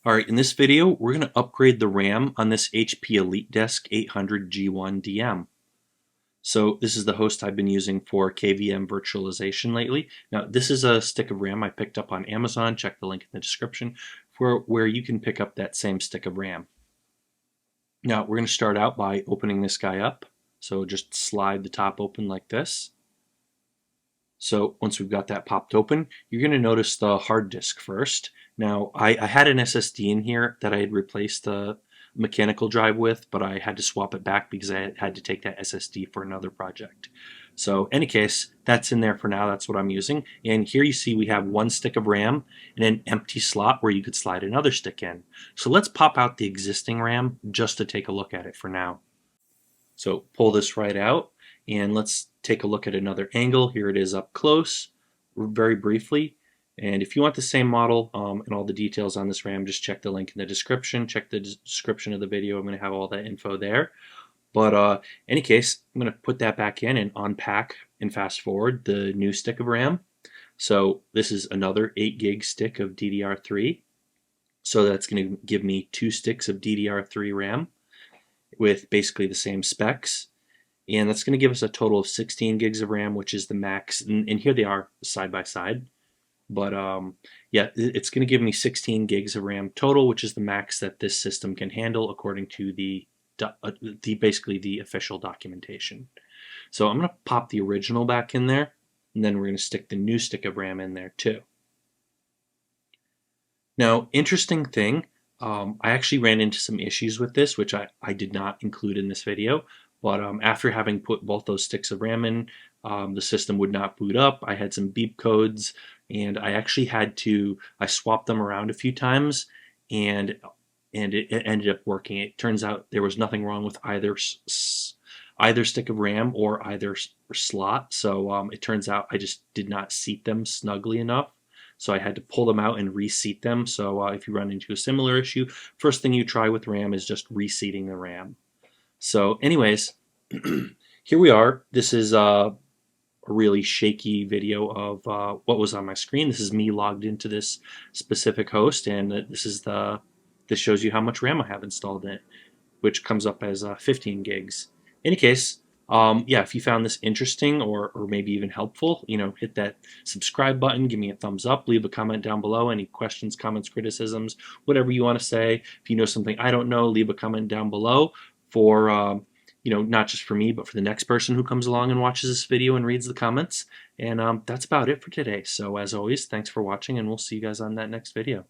Alright, in this video, we're going to upgrade the RAM on this HP EliteDesk 800 G1 DM. So this is the host I've been using for KVM virtualization lately. Now this is a stick of RAM I picked up on Amazon. Check the link in the description for where you can pick up that same stick of RAM. Now we're going to start out by opening this guy up. So just slide the top open like this. So once we've got that popped open, you're going to notice the hard disk first. Now I had an SSD in here that I had replaced the mechanical drive with, but I had to swap it back because I had to take that SSD for another project. So in any case, that's in there for now. That's what I'm using. And here you see we have one stick of RAM and an empty slot where you could slide another stick in. So let's pop out the existing RAM just to take a look at it for now. So pull this right out and let's take a look at another angle. Here it is up close, very briefly. And if you want the same model and all the details on this RAM, just check the link in the description. Check the description of the video. I'm going to have all that info there. But in any case, I'm going to put that back in and unpack and fast forward the new stick of RAM. So this is another 8 gig stick of DDR3. So that's going to give me 2 sticks of DDR3 RAM with basically the same specs. And that's going to give us a total of 16 gigs of RAM, which is the max. And here they are side by side. But yeah, it's going to give me 16 gigs of RAM total, which is the max that this system can handle according to the basically the official documentation. So I'm going to pop the original back in there, and then we're going to stick the new stick of RAM in there too. Now, interesting thing, I actually ran into some issues with this, which I did not include in this video. But after having put both those sticks of RAM in, the system would not boot up. I had some beep codes, and I actually I swapped them around a few times, and it ended up working. It turns out there was nothing wrong with either stick of RAM or either slot. So it turns out I just did not seat them snugly enough. So I had to pull them out and reseat them. So if you run into a similar issue, first thing you try with RAM is just reseating the RAM. So anyways, here we are. This is a really shaky video of what was on my screen. This is me logged into this specific host, and this shows you how much RAM I have installed in it, which comes up as 15 gigs. In any case, yeah, if you found this interesting or maybe even helpful, hit that subscribe button, give me a thumbs up, leave a comment down below, any questions, comments, criticisms, whatever you want to say. If you know something I don't know, leave a comment down below for, not just for me, but for the next person who comes along and watches this video and reads the comments. And that's about it for today. So as always, thanks for watching, and we'll see you guys on that next video.